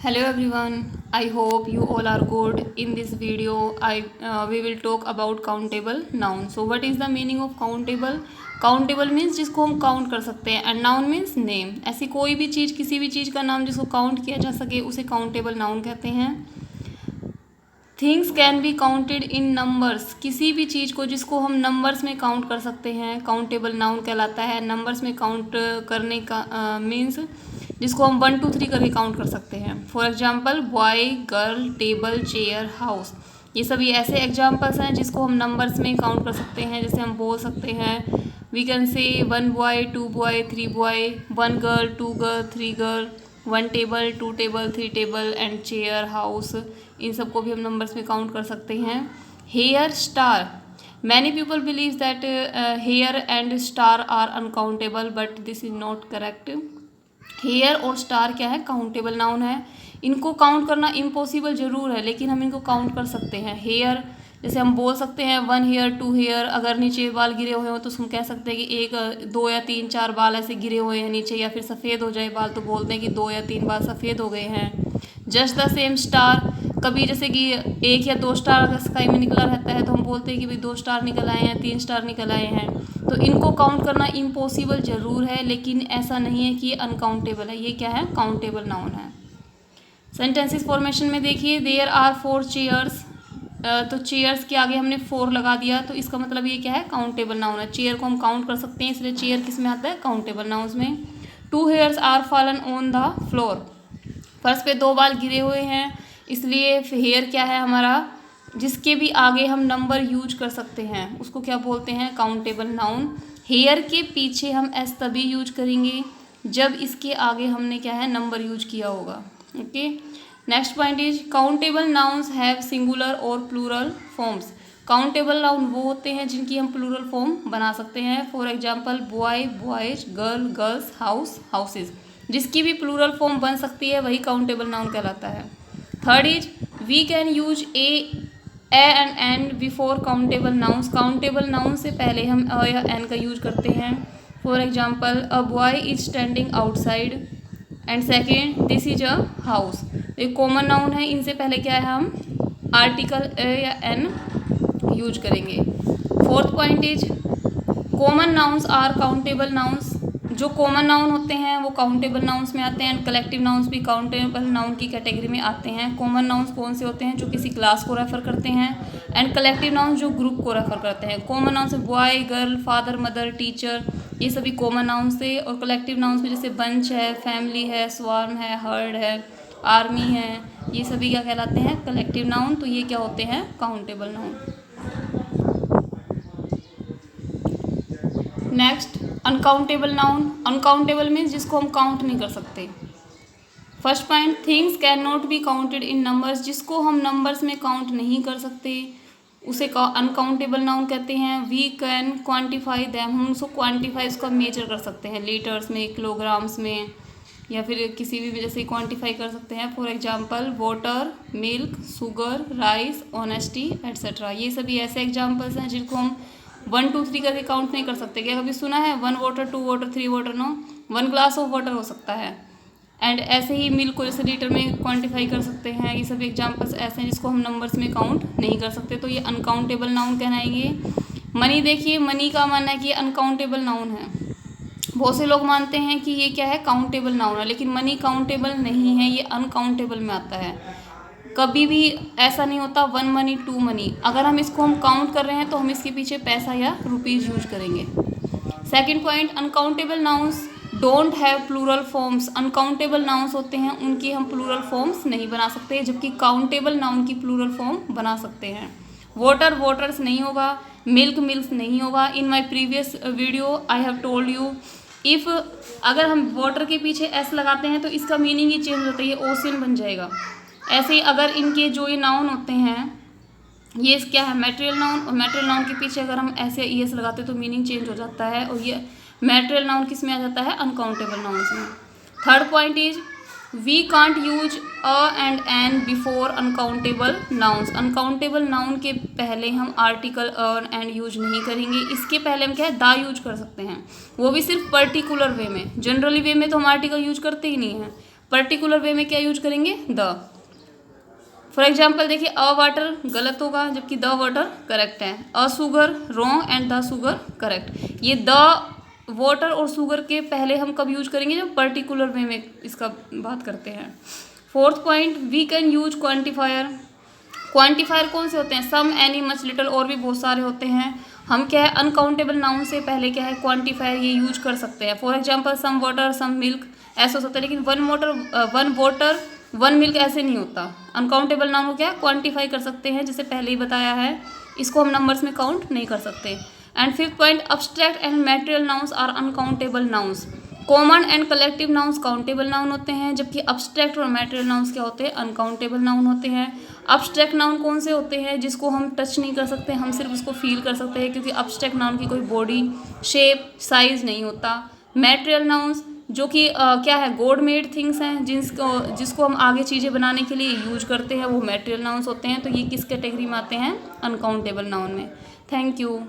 Hello everyone, I hope you all are good. In this video we will talk about countable noun. So what is the meaning of countable? Countable means जिसको हम count कर सकते हैं and noun means name. ऐसी कोई भी चीज़, किसी भी चीज़ का नाम जिसको काउंट किया जा सके उसे काउंटेबल नाउन कहते हैं। Things can be counted in numbers, किसी भी चीज़ को जिसको हम नंबर्स में काउंट कर सकते हैं काउंटेबल नाउन कहलाता है। नंबर्स में काउंट करने का मीन्स जिसको हम 1 2 3 करके काउंट कर सकते हैं। For example boy, girl, table, chair, house, ये सभी ऐसे एग्जाम्पल्स हैं जिसको हम नंबर्स में काउंट कर सकते हैं। जैसे हम बोल सकते हैं we can say 1 boy, 2 boy, 3 boy, 1 girl, 2 girl, 3 girl, 1 table, 2 table, 3 table and chair, house, इन सबको भी हम नंबर्स में काउंट कर सकते हैं। Hair, star, many people believe that hair and star are uncountable but this is not correct. Hair और star क्या है? काउंटेबल नाउन है। इनको काउंट करना इम्पॉसिबल जरूर है लेकिन हम इनको काउंट कर सकते हैं। हेयर जैसे हम बोल सकते हैं 1 हेयर, 2 हेयर, अगर नीचे बाल गिरे हुए हो तो हम कह सकते हैं कि 1 2 या 3 4 बाल ऐसे गिरे हुए हैं नीचे, या फिर सफ़ेद हो जाए बाल तो बोलते हैं कि 2 या 3 बाल सफ़ेद हो गए हैं। जस्ट द सेम स्टार, कभी जैसे कि 1 या 2 स्टार अगर स्काई में निकला रहता है तो हम बोलते हैं कि भाई 2 स्टार निकल आए हैं, 3 स्टार निकल आए हैं। तो इनको काउंट करना इम्पॉसिबल ज़रूर है लेकिन ऐसा नहीं है कि ये अनकाउंटेबल है, ये क्या है? काउंटेबल नाउन है। सेंटेंसेस फॉर्मेशन में देखिए देयर आर 4 चेयर्स, तो चेयर्स के आगे हमने 4 लगा दिया तो इसका मतलब ये क्या है? काउंटेबल नाउन है। चेयर को हम काउंट कर सकते हैं इसलिए चेयर किस में आता है? काउंटेबल नाउन्स में। 2 hairs are fallen on the floor, फर्श पे 2 बाल गिरे हुए हैं इसलिए हेयर क्या है हमारा? जिसके भी आगे हम नंबर यूज कर सकते हैं उसको क्या बोलते हैं? Countable noun. हेयर के पीछे हम एस तभी यूज करेंगे जब इसके आगे हमने क्या है? नंबर यूज किया होगा। Okay, next point is countable nouns have singular और प्लूरल फॉर्म्स। काउंटेबल नाउन वो होते हैं जिनकी हम प्लूरल फॉर्म बना सकते हैं। For example boy, boys, girl, girls, house, houses, जिसकी भी प्लूरल फॉर्म बन सकती है वही काउंटेबल नाउन कहलाता है। Third is we can use a and an before countable nouns. Countable noun से पहले हम अ या एन का यूज करते हैं। For example a boy is standing outside and second this is a house. एक कॉमन नाउन है, इनसे पहले क्या है? हम आर्टिकल ए या एन यूज करेंगे। Fourth point is common nouns are countable nouns. जो कॉमन नाउन होते हैं वो काउंटेबल नाउन्स में आते हैं एंड कलेक्टिव नाउन्स भी काउंटेबल नाउन की कैटेगरी में आते हैं। कॉमन नाउन्स कौन से होते हैं? जो किसी क्लास को रेफर करते हैं, एंड कलेक्टिव नाउन्स जो ग्रुप को रेफर करते हैं। Common nouns boy, girl, father, mother, teacher, ये सभी कॉमन नाउन्स थे। और कलेक्टिव नाउन्स में जैसे बंच है, फैमिली है, स्वार्म है, हर्ड है, आर्मी है, ये सभी क्या कहलाते हैं? Collective noun. तो ये क्या होते हैं? Countable noun. Next uncountable noun. Uncountable means जिसको हम काउंट नहीं कर सकते। First point things can not be counted in numbers, जिसको हम नंबर्स में काउंट नहीं कर सकते उसे अनकाउंटेबल नाउन कहते हैं। वी कैन क्वान्टिफाई दैम, हम उसको क्वान्टिफाई, उसका मेजर कर सकते हैं लीटर्स में, किलोग्राम्स में, या फिर किसी भी वजह से क्वान्टिफाई कर सकते हैं। For example water, milk, sugar, rice, honesty etcetera, ये सभी ऐसे एग्जाम्पल्स हैं जिनको हम 1 2 3 करके काउंट नहीं कर सकते। क्या कभी सुना है 1 water, 2 water, 3 water? No, 1 glass of water हो सकता है। एंड ऐसे ही मिल्क को जैसे लीटर में क्वांटिफाई कर सकते हैं। ये सभी एग्जांपल्स ऐसे हैं जिसको हम नंबर्स में काउंट नहीं कर सकते, तो ये अनकाउंटेबल नाउन कहलाएंगे। मनी देखिए, मनी का मानना है कि ये अनकाउंटेबल नाउन है। बहुत से लोग मानते हैं कि ये क्या है? काउंटेबल नाउन है, लेकिन मनी काउंटेबल नहीं है, ये अनकाउंटेबल में आता है। कभी भी ऐसा नहीं होता 1 मनी 2 मनी, अगर हम इसको हम काउंट कर रहे हैं तो हम इसके पीछे पैसा या रुपीज़ यूज करेंगे। Second point uncountable nouns don't have plural forms. Uncountable nouns होते हैं उनकी हम प्लूरल फॉर्म्स नहीं बना सकते, जबकि काउंटेबल नाउन की प्लूरल फॉर्म बना सकते हैं। वाटर वाटर्स नहीं होगा, मिल्क मिल्क नहीं होगा। In my previous video I have told you if अगर हम वाटर के पीछे एस लगाते हैं तो इसका मीनिंग ही चेंज होता है, ये ओशियन बन जाएगा। ऐसे ही अगर इनके जो ये नाउन होते हैं ये क्या है? मटेरियल नाउन, और मटेरियल नाउन के पीछे अगर हम ऐसे ई एस लगाते तो मीनिंग चेंज हो जाता है, और ये मटेरियल नाउन किस में आ जाता है? अनकाउंटेबल नाउन्स में। Third point is we can't use a and an before uncountable nouns. Uncountable noun के पहले हम आर्टिकल अ एंड यूज नहीं करेंगे। इसके पहले हम क्या है? दा यूज कर सकते हैं, वो भी सिर्फ पर्टिकुलर वे में। जनरली वे में तो हम आर्टिकल यूज करते ही नहीं हैं। पर्टिकुलर वे में क्या यूज करेंगे, द। फॉर एग्जाम्पल देखिए, अ वाटर गलत होगा जबकि द वाटर करेक्ट है। A sugar wrong and the sugar correct. ये द वाटर और शुगर के पहले हम कब यूज करेंगे, जब पर्टिकुलर वे में इसका बात करते हैं। Fourth point, we can use quantifier. Quantifier कौन से होते हैं, सम, एनी, मच, लिटिल, और भी बहुत सारे होते हैं। हम क्या है, अनकाउंटेबल नाउन से पहले क्या है, क्वान्टिफायर ये यूज कर सकते हैं। For example some water, some milk, ऐसा हो सकता है। लेकिन वन वाटर वन मिल्क ऐसे नहीं होता। अनकाउंटेबल नाउन को क्या क्वांटिफाई कर सकते हैं, जैसे पहले ही बताया है। इसको हम नंबर्स में काउंट नहीं कर सकते। And fifth point, abstract and material nouns are uncountable nouns. Common and collective nouns countable noun होते हैं, जबकि अब्स्ट्रैक्ट और मैटेरियल नाउन्स क्या होते हैं, अनकाउंटेबल नाउन होते हैं। अब्स्ट्रैक्ट नाउन कौन से होते हैं, जिसको हम टच नहीं कर सकते, हम सिर्फ उसको फील कर सकते हैं, क्योंकि अब्स्ट्रैक्ट नाउन की कोई बॉडी, शेप, साइज नहीं होता। मैटेरियल नाउन्स जो कि क्या है, गॉड मेड थिंग्स हैं, जिसको हम आगे चीज़ें बनाने के लिए यूज करते हैं, वो मैटेरियल नाउन्स होते हैं। तो ये किस कैटेगरी में आते हैं, अनकाउंटेबल नाउन में। Thank you.